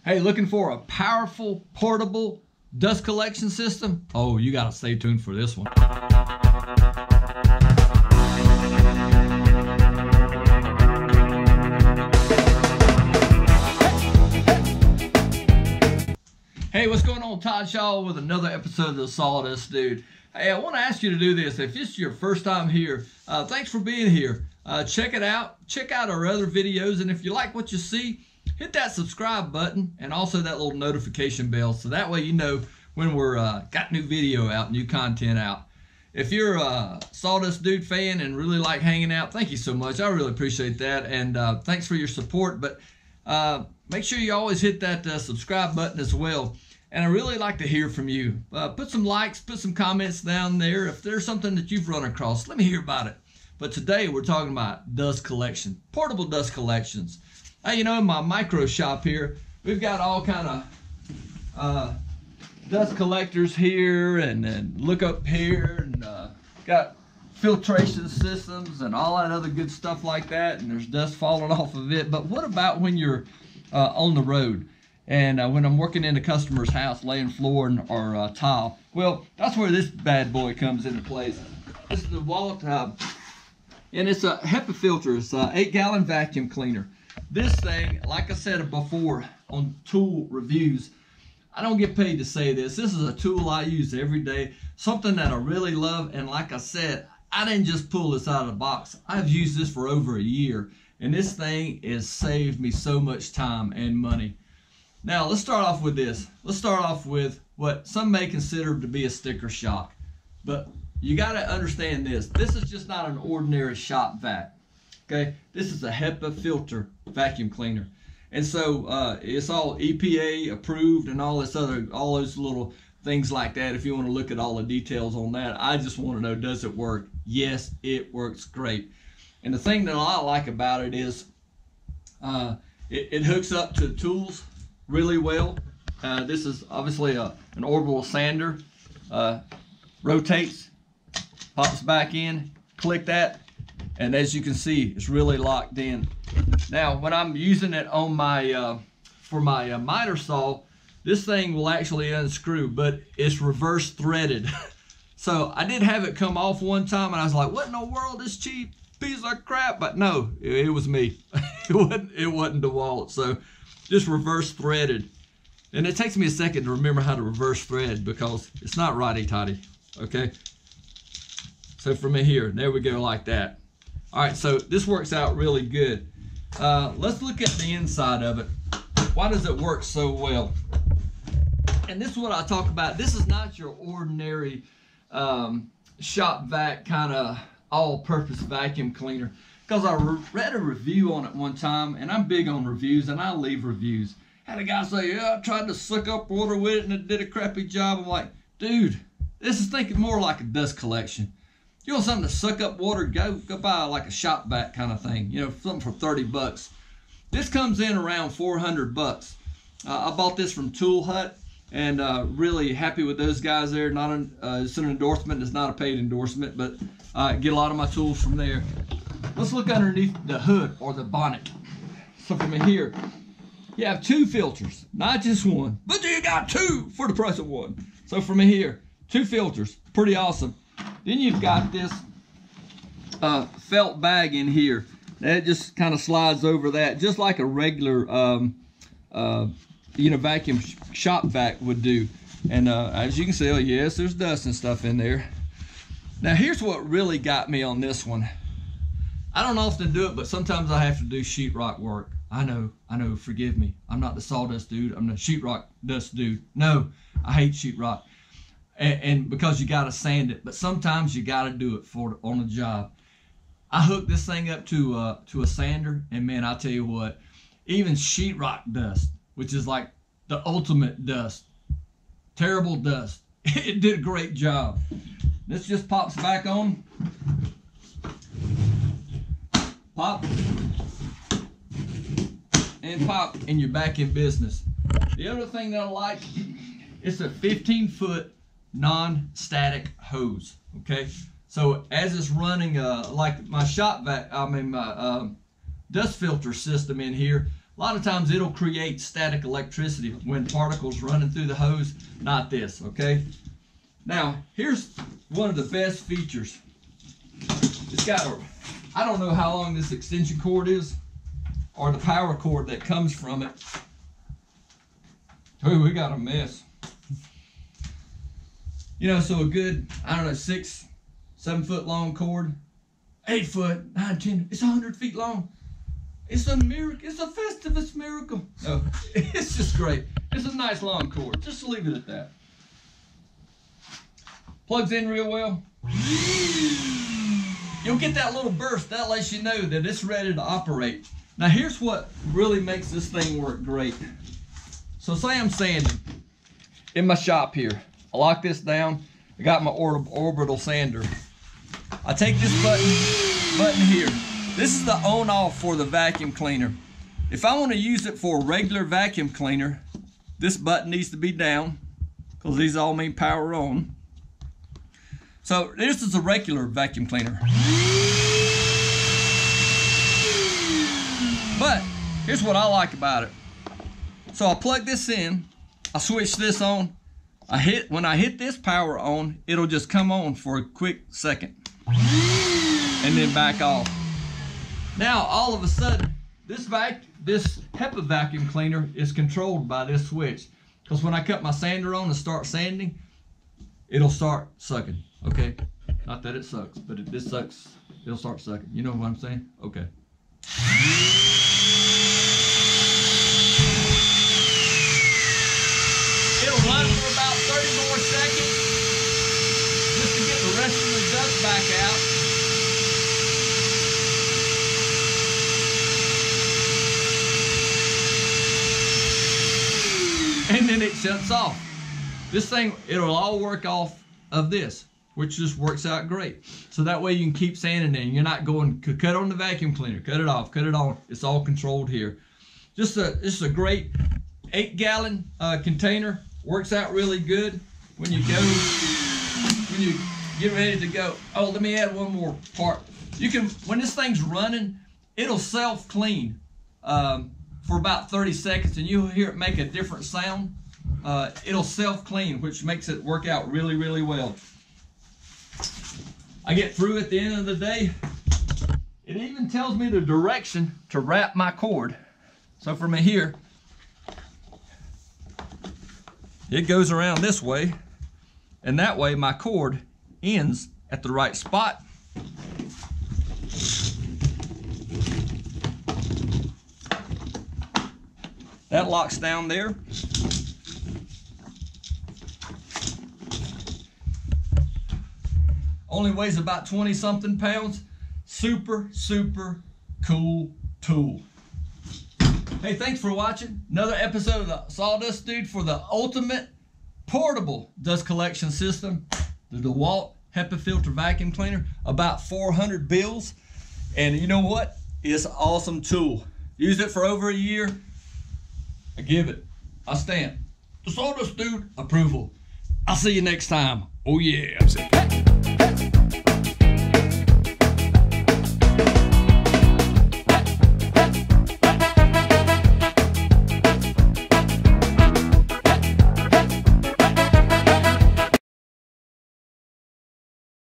Hey, looking for a powerful, portable dust collection system? Oh, you gotta stay tuned for this one. Hey, what's going on? Todd Shaw with another episode of the Sawdust Dude. Hey, I want to ask you to do this. If it's your first time here, thanks for being here. Check it out. Check out our other videos, and if you like what you see, hit that subscribe button and also that little notification bell, so that way you know when we're got new video out, new content out. If you're a Sawdust Dude fan and really like hanging out, thank you so much. I really appreciate that, and thanks for your support. But make sure you always hit that subscribe button as well. And I really like to hear from you. Put some likes, put some comments down there. If there's something that you've run across, let me hear about it. But today we're talking about dust collection, portable dust collections. Hey, you know, in my micro shop here, we've got all kind of dust collectors here, and look up here, and got filtration systems and all that other good stuff like that, and there's dust falling off of it. But what about when you're on the road and when I'm working in a customer's house laying floor or tile? Well, that's where this bad boy comes into place. This is the Dewalt, and it's a HEPA filter. It's a 8-gallon vacuum cleaner. This thing, like I said before on tool reviews, I don't get paid to say this. This is a tool I use every day, something that I really love. And like I said, I didn't just pull this out of the box. I've used this for over a year, and this thing has saved me so much time and money. Now, let's start off with this. Let's start off with what some may consider to be a sticker shock. But you got to understand this. This is just not an ordinary shop vac. Okay, this is a HEPA filter vacuum cleaner, and so it's all EPA approved and all this other, all those little things like that. If you want to look at all the details on that, I just want to know, does it work? Yes, it works great. And the thing that I like about it is it hooks up to tools really well. This is obviously an orbital sander. Rotates, pops back in, click that. And as you can see, it's really locked in. Now, when I'm using it on my for my miter saw, this thing will actually unscrew, but it's reverse threaded. So I did have it come off one time, and I was like, "What in the world? This cheap piece of crap!" But no, it was me. It wasn't Dewalt. So just reverse threaded, and it takes me a second to remember how to reverse thread because it's not righty-tighty. Okay. So from here, there we go, like that. All right, so this works out really good. Let's look at the inside of it. Why does it work so well? And this is what I talk about. This is not your ordinary shop vac kind of all-purpose vacuum cleaner. Because I read a review on it one time, and I'm big on reviews, and I leave reviews. Had a guy say, "Yeah, I tried to suck up water with it, and it did a crappy job." I'm like, dude, this is thinking more like a dust collection. You want something to suck up water, go buy like a shop vac kind of thing, you know, something for 30 bucks. This comes in around 400 bucks. I bought this from Tool Hut, and really happy with those guys there. It's an endorsement, it's not a paid endorsement, but I get a lot of my tools from there. Let's look underneath the hood or the bonnet. So from here, you have 2 filters, not just one, but you got 2 for the price of 1. So from here, 2 filters, pretty awesome. Then you've got this felt bag in here. That just kind of slides over that, just like a regular, vacuum shop vac would do. And as you can see, oh, yes, there's dust and stuff in there. Now, here's what really got me on this one. I don't often do it, but sometimes I have to do sheetrock work. I know, forgive me. I'm not the sawdust dude. I'm the sheetrock dust dude. No, I hate sheetrock. And because you got to sand it, but sometimes you got to do it on a job. I hooked this thing up to a sander, and man, I'll tell you what, even sheetrock dust, which is like the ultimate dust, terrible dust, it did a great job. This just pops back on, pop, and pop, and you're back in business. The other thing that I like, it's a 15-foot non-static hose. Okay, so as it's running, like my shop vac, my dust filter system in here, A lot of times it'll create static electricity when particles running through the hose. Not this, okay? Now, here's one of the best features. It's got a, I don't know how long this extension cord is, or the power cord that comes from it. Oh, we got a mess. You know, so a good, I don't know, 6, 7 foot long cord, 8 foot, 9, 10, it's 100 feet long. It's a miracle, it's a Festivus miracle. No, it's just great. It's a nice long cord, just leave it at that. Plugs in real well. You'll get that little burst, that lets you know that it's ready to operate. Now here's what really makes this thing work great. So say I'm sanding in my shop here. I lock this down. I got my orbital sander. I take this button here. This is the on off for the vacuum cleaner. If I want to use it for a regular vacuum cleaner, this button needs to be down because these all mean power on. So this is a regular vacuum cleaner. But here's what I like about it. So I plug this in, I switch this on. When I hit this power on, it'll just come on for a quick second and then back off. Now all of a sudden, this HEPA vacuum cleaner is controlled by this switch. Because when I cut my sander on and start sanding, it'll start sucking. Okay, not that it sucks, but if this sucks, it'll start sucking. You know what I'm saying? Okay. It'll run for about 30 more seconds just to get the rest of the dust back out. And then it shuts off. This thing, it'll all work off of this, which just works out great. So that way you can keep sanding it. You're not going to cut on the vacuum cleaner, cut it off, cut it on. It's all controlled here. Just a great 8-gallon container. Works out really good when you get ready to go. Oh, let me add one more part. You can, when this thing's running, it'll self-clean for about 30 seconds, and you'll hear it make a different sound. It'll self-clean, which makes it work out really, really well. I get through at the end of the day. It even tells me the direction to wrap my cord. So from here, it goes around this way, and that way my cord ends at the right spot. That locks down there. Only weighs about 20-something pounds. Super, super cool tool. Hey, thanks for watching. Another episode of the Sawdust Dude for the ultimate portable dust collection system. The Dewalt HEPA filter vacuum cleaner. About 400 bills. And you know what? It's an awesome tool. Used it for over a year. I give it a stamp. The Sawdust Dude approval. I'll see you next time. Oh yeah.